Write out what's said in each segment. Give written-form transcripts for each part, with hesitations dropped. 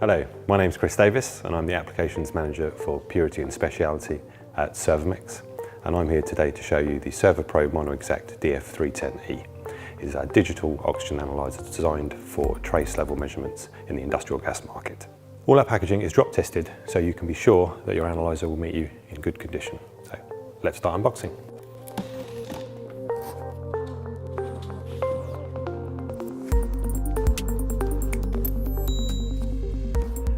Hello, my name's Chris Davis and I'm the Applications Manager for Purity and Speciality at SERVOPRO, and I'm here today to show you the SERVOPRO MonoExact DF310E. It is a digital oxygen analyzer designed for trace level measurements in the industrial gas market. All our packaging is drop tested so you can be sure that your analyzer will meet you in good condition. So let's start unboxing.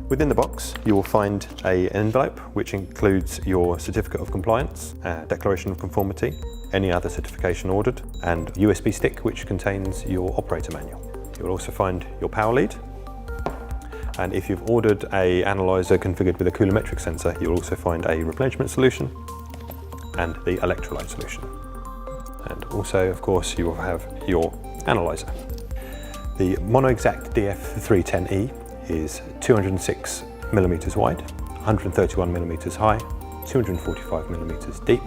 Within the box, you will find an envelope which includes your certificate of compliance, declaration of conformity, any other certification ordered, and a USB stick which contains your operator manual. You will also find your power lead, and if you've ordered an analyzer configured with a coulometric sensor, you'll also find a replenishment solution and the electrolyte solution. And also, of course, you will have your analyzer. The MonoExact DF310E is 206 millimeters wide, 131 millimeters high, 245 millimeters deep.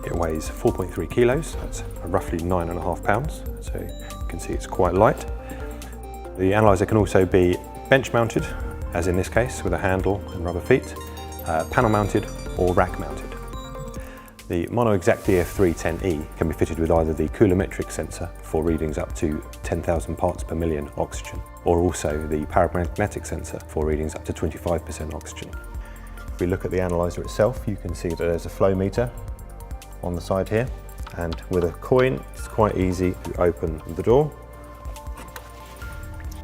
It weighs 4.3 kilos, that's roughly 9.5 pounds, so you can see it's quite light. The analyzer can also be bench mounted, as in this case, with a handle and rubber feet, panel mounted or rack mounted. The MonoExact DF310E can be fitted with either the coulometric sensor for readings up to 10,000 parts per million oxygen, or also the paramagnetic sensor for readings up to 25% oxygen. If we look at the analyzer itself, you can see that there's a flow meter on the side here, and with a coin it's quite easy to open the door.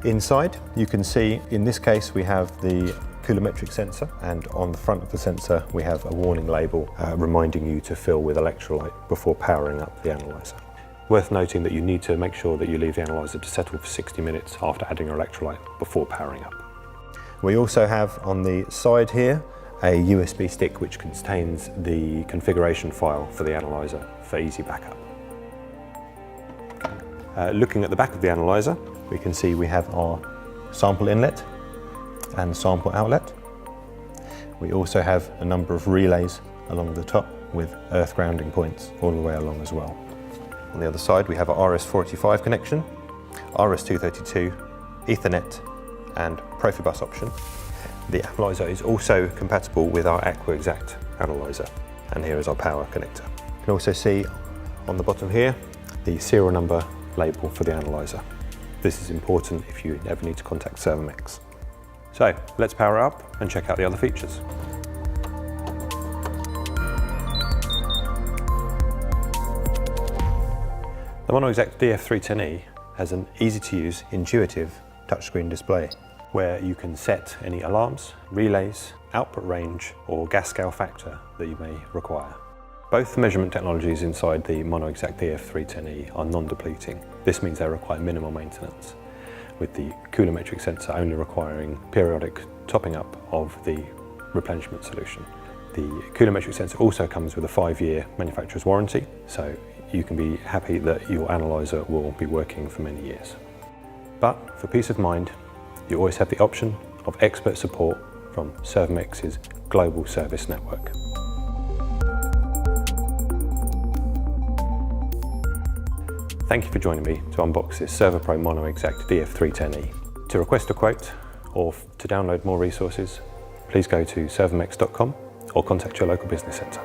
Inside you can see, in this case we have the coulometric sensor, and on the front of the sensor we have a warning label reminding you to fill with electrolyte before powering up the analyzer. Worth noting that you need to make sure that you leave the analyzer to settle for 60 minutes after adding your electrolyte before powering up. We also have on the side here a USB stick which contains the configuration file for the analyzer for easy backup. Looking at the back of the analyzer, we can see we have our sample inlet and sample outlet. We also have a number of relays along the top with earth grounding points all the way along as well. On the other side we have our RS-485 connection, RS-232, Ethernet and Profibus option. The analyzer is also compatible with our AquaExact analyzer, and here is our power connector. You can also see on the bottom here the serial number label for the analyzer. This is important if you ever need to contact SERVOPRO. So let's power it up and check out the other features. The MonoExact DF310E has an easy-to-use, intuitive touchscreen display where you can set any alarms, relays, output range or gas scale factor that you may require. Both measurement technologies inside the MonoExact DF310E are non-depleting. This means they require minimal maintenance, with the coulometric sensor only requiring periodic topping up of the replenishment solution. The coulometric sensor also comes with a 5-year manufacturer's warranty, so you can be happy that your analyzer will be working for many years. But for peace of mind, you always have the option of expert support from SERVOPRO's global service network. Thank you for joining me to unbox this SERVOPRO MonoExact DF310E. To request a quote or to download more resources, please go to servomex.com or contact your local business centre.